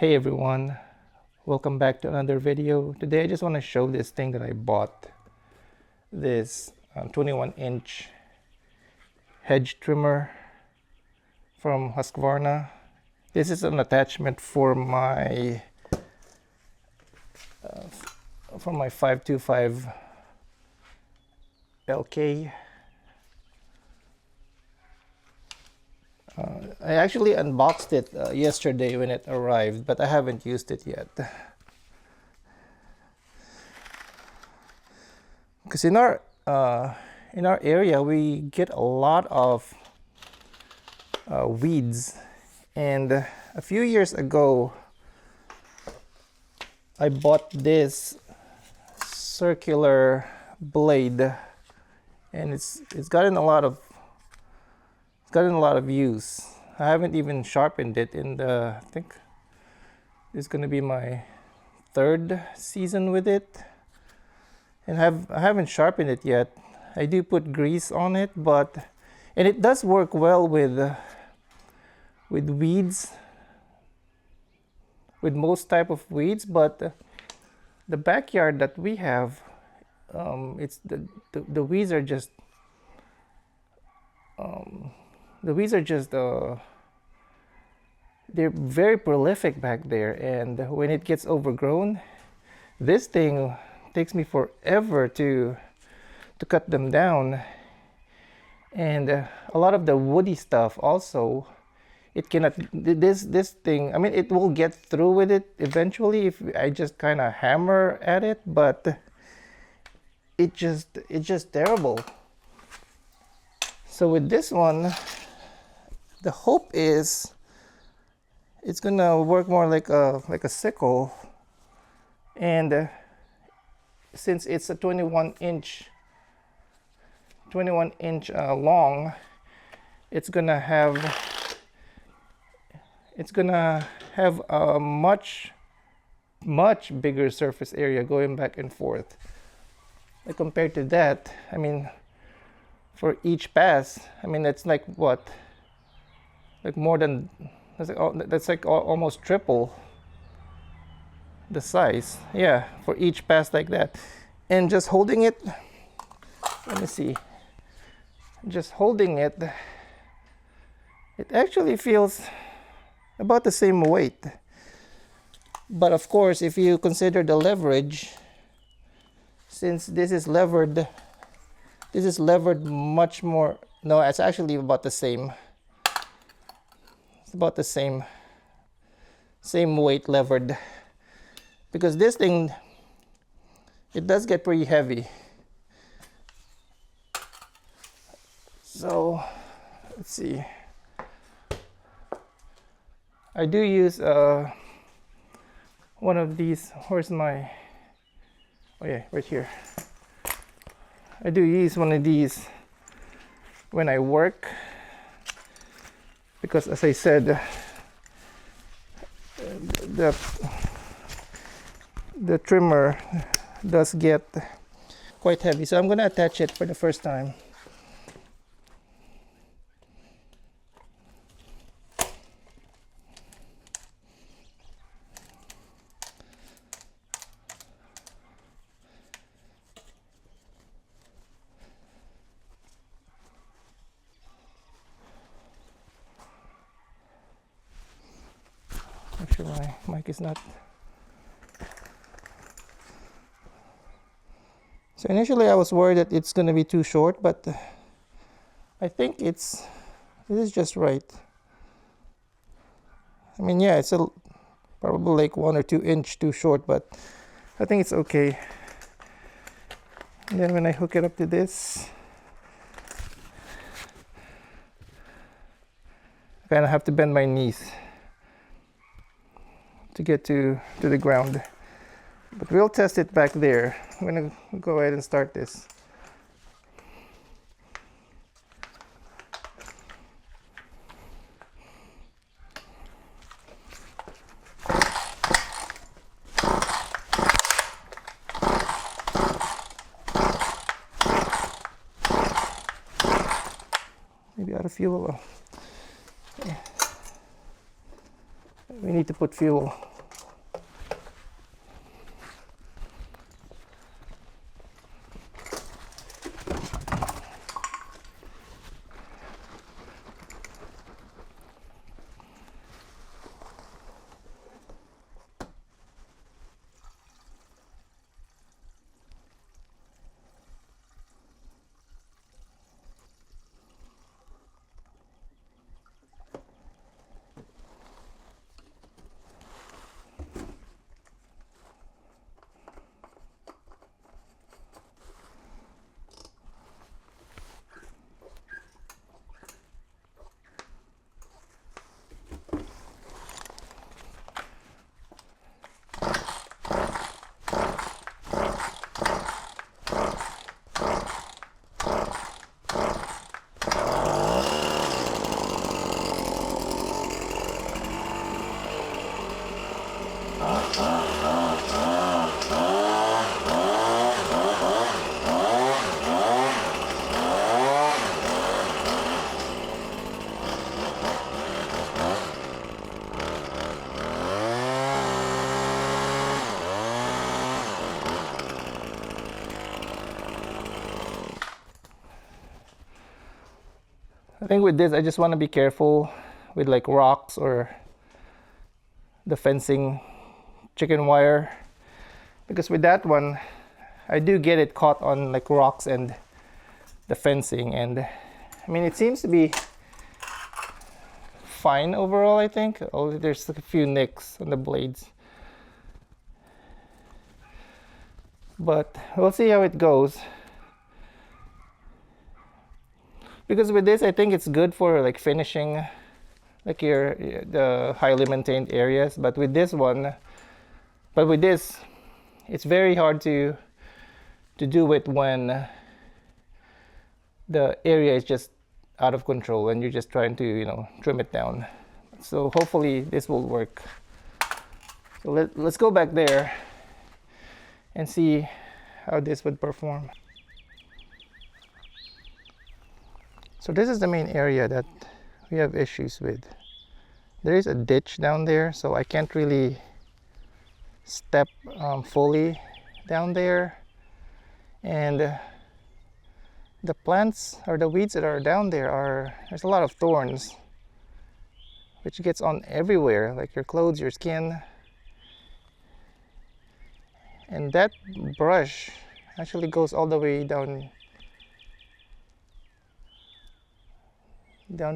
Hey everyone, welcome back to another video. Today I just want to show this thing that I bought. This 21-inch hedge trimmer from Husqvarna. This is an attachment for my 525 LK. I actually unboxed it yesterday when it arrived, but I haven't used it yet. Because in our area we get a lot of weeds, and a few years ago I bought this circular blade, and it's gotten a lot of use. I haven't even sharpened it in the, I think it's going to be my third season with it, and I haven't sharpened it yet. I do put grease on it, and it does work well with weeds, with most type of weeds, but the backyard that we have, it's the weeds are just they're very prolific back there, and when it gets overgrown, this thing takes me forever to cut them down. And a lot of the woody stuff also, it cannot, this thing, I mean, it will get through with it eventually if I just kind of hammer at it, but it's just terrible. So with this one, the hope is it's gonna work more like a sickle, and since it's a 21 inch long, it's gonna have a much bigger surface area going back and forth. Like compared to that, I mean, for each pass, I mean, it's like what, like more than, that's like almost triple the size, yeah, for each pass like that. And just holding it, let me see, just holding it, it actually feels about the same weight. But of course, if you consider the leverage, since this is levered much more. No, it's actually about the same. It's about the same weight levered, because this thing, it does get pretty heavy. So let's see, I do use one of these. Where's my, oh yeah, right here. I do use one of these when I work, because as I said, the trimmer does get quite heavy. So I'm going to attach it for the first time. Make sure my mic is not. So initially I was worried that it's going to be too short, but I think this is just right. I mean, yeah, it's probably like 1 or 2 inch too short, but I think it's okay. And then when I hook it up to this, I kind of have to bend my knees to get to the ground. But we'll test it back there. I'm gonna go ahead and start this. Maybe out of fuel. We need to put fuel. I think with this, I just want to be careful with like rocks or the fencing chicken wire, because with that one, I do get it caught on like rocks and the fencing, and I mean it seems to be fine overall. I think only there's a few nicks on the blades, but we'll see how it goes. Because with this, I think it's good for like finishing like the highly maintained areas. But with this, it's very hard to do it when the area is just out of control and you're just trying to, you know, trim it down. So hopefully this will work. So let's go back there and see how this would perform. So this is the main area that we have issues with. There is a ditch down there, so I can't really step fully down there. And the plants or the weeds that are down there there's a lot of thorns, which gets on everywhere, like your clothes, your skin. And that brush actually goes all the way down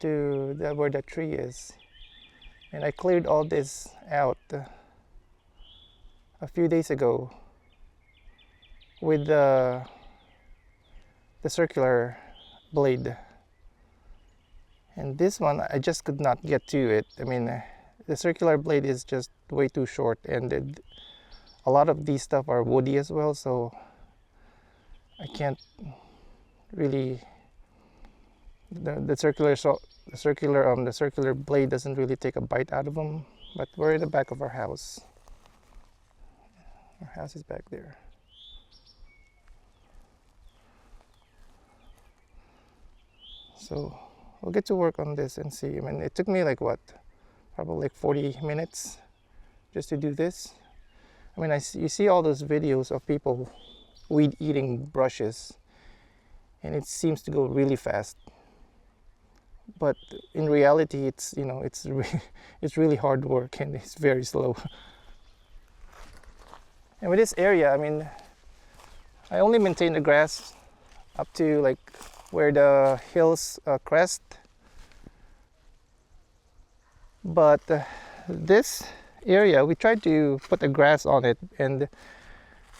to where the tree is. And I cleared all this out a few days ago with the circular blade. And this one, I just could not get to it. I mean, the circular blade is just way too short, and a lot of these stuff are woody as well, so I can't really. The circular blade doesn't really take a bite out of them. But we're in the back of our house. Our house is back there. So we'll get to work on this and see. I mean, it took me like what, probably like 40 minutes just to do this. I mean, you see all those videos of people weed eating brushes, and it seems to go really fast. But in reality, it's really hard work, and it's very slow. And with this area, I mean, I only maintain the grass up to like where the hills crest. But this area, we tried to put the grass on it, and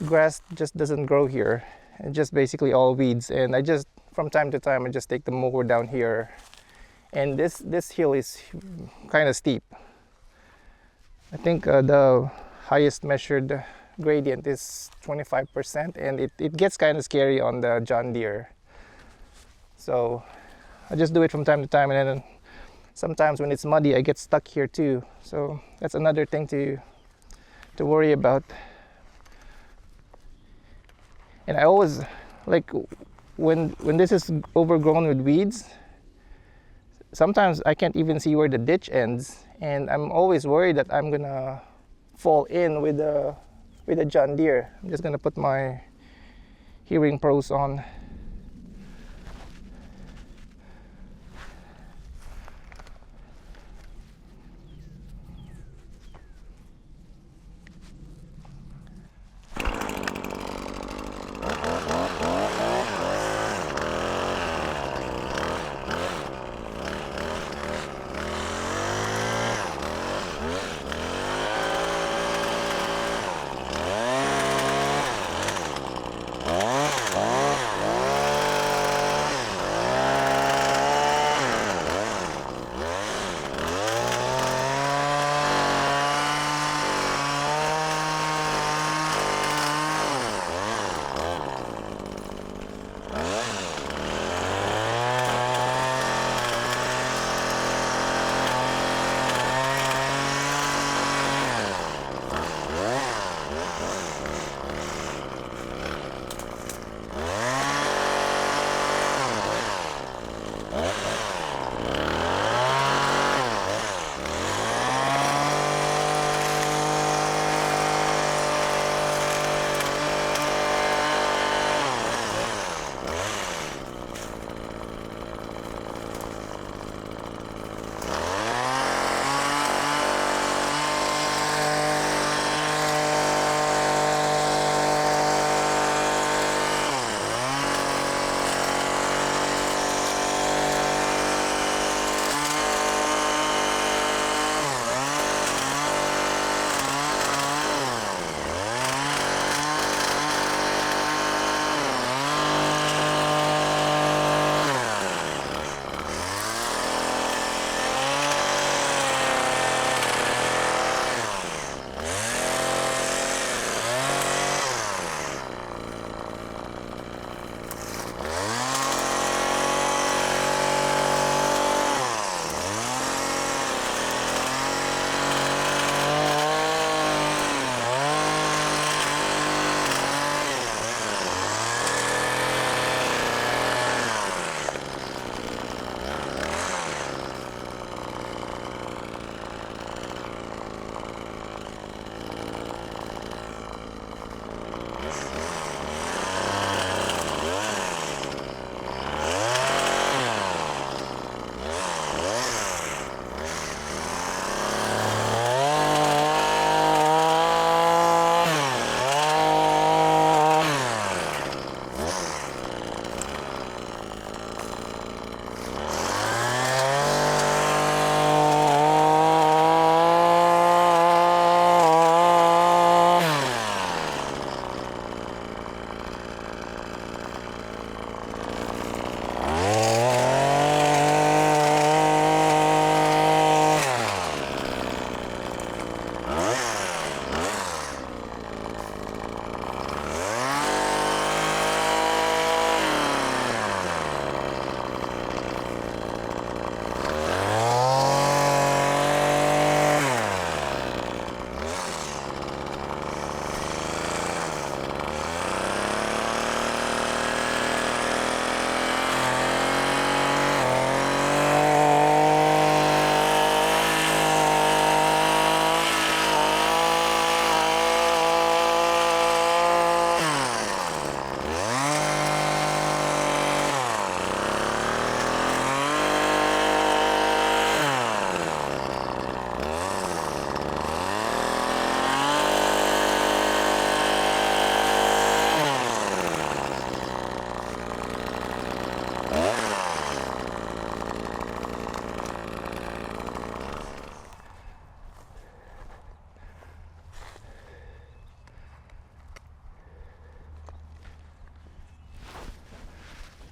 grass just doesn't grow here. It's just basically all weeds. And I just, from time to time, I just take the mower down here. And this hill is kind of steep. I think the highest measured gradient is 25%, and it gets kind of scary on the John Deere. So I just do it from time to time, and then sometimes when it's muddy, I get stuck here too. So that's another thing to worry about. And I always, like, when this is overgrown with weeds, sometimes I can't even see where the ditch ends, and I'm always worried that I'm gonna fall in with the John Deere. I'm just gonna put my hearing pros on.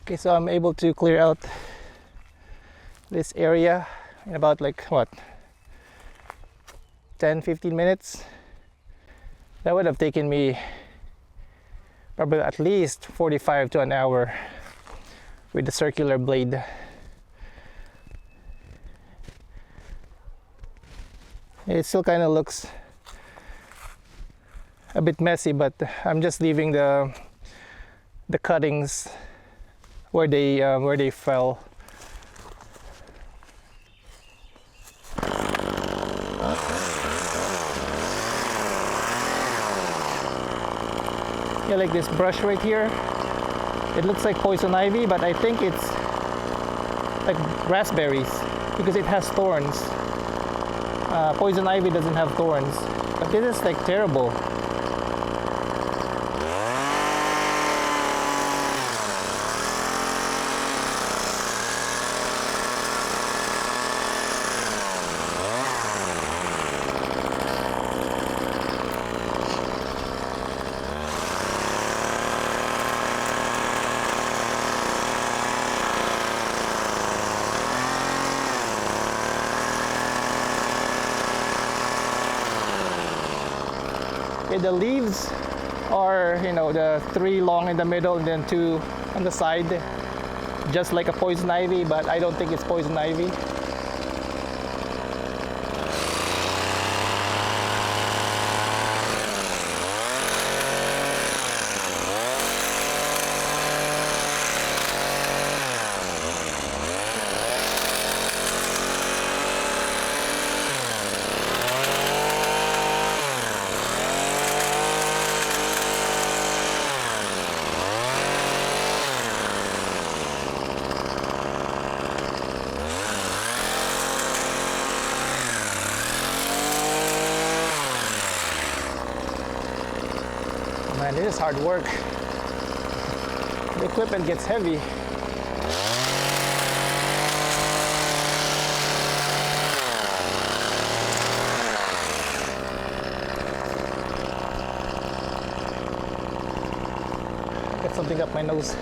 Okay, so I'm able to clear out this area in about like what, 10-15 minutes. That would have taken me probably at least 45 to an hour with the circular blade. It still kind of looks a bit messy, but I'm just leaving the cuttings where they fell. Yeah, like this brush right here, it looks like poison ivy, but I think it's like raspberries because it has thorns. Poison ivy doesn't have thorns, but this is like terrible. The leaves are, you know, the 3 long in the middle and then 2 on the side, just like a poison ivy, but I don't think it's poison ivy. Man, this is hard work. The equipment gets heavy. Got something up my nose.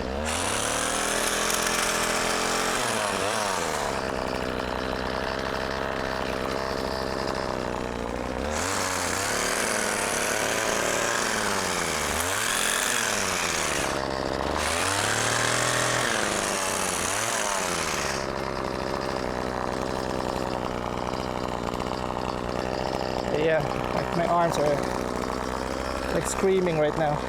Yeah, my arms are like screaming right now.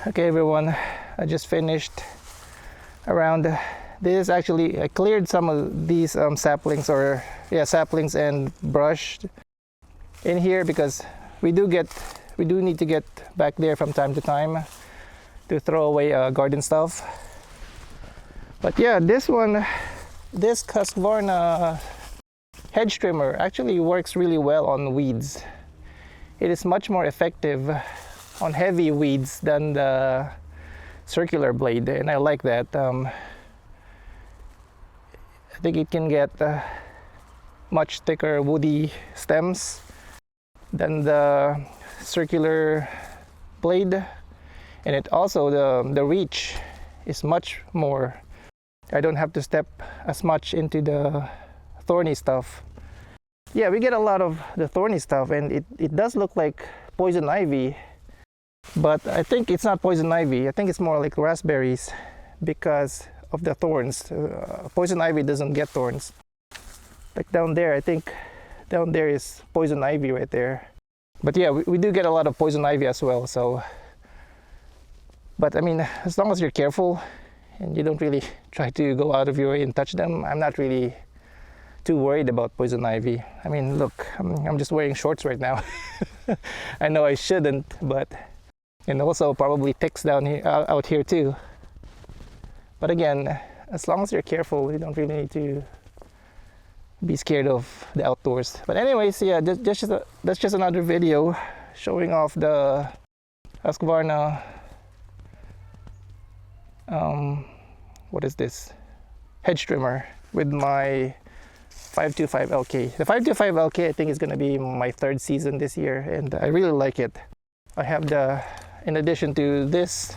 Okay everyone, I just finished around this. Actually I cleared some of these saplings, or yeah, saplings and brush in here, because we do need to get back there from time to time to throw away garden stuff. But yeah, this Husqvarna hedge trimmer actually works really well on weeds. It is much more effective on heavy weeds than the circular blade, and I like that. I think it can get much thicker woody stems than the circular blade, and it also the reach is much more. I don't have to step as much into the thorny stuff. Yeah, we get a lot of the thorny stuff, and it does look like poison ivy, but I think it's not poison ivy. I think it's more like raspberries because of the thorns. Poison ivy doesn't get thorns. Like down there, I think down there is poison ivy right there. But yeah, we do get a lot of poison ivy as well. So, but I mean, as long as you're careful and you don't really try to go out of your way and touch them, I'm not really too worried about poison ivy. I mean, look, I'm just wearing shorts right now. I know I shouldn't, but, and also probably ticks down here, out here too. But again, as long as you're careful, you don't really need to be scared of the outdoors. But anyways, yeah, that's just another video showing off the Husqvarna what is this, hedge trimmer with my 525 LK. The 525 LK I think is going to be my third season this year, and I really like it. I have in addition to this,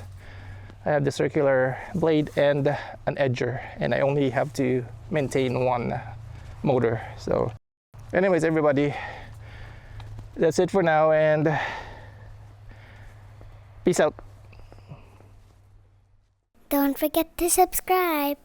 I have the circular blade and an edger, and I only have to maintain one motor. So anyways everybody, that's it for now, and peace out. Don't forget to subscribe.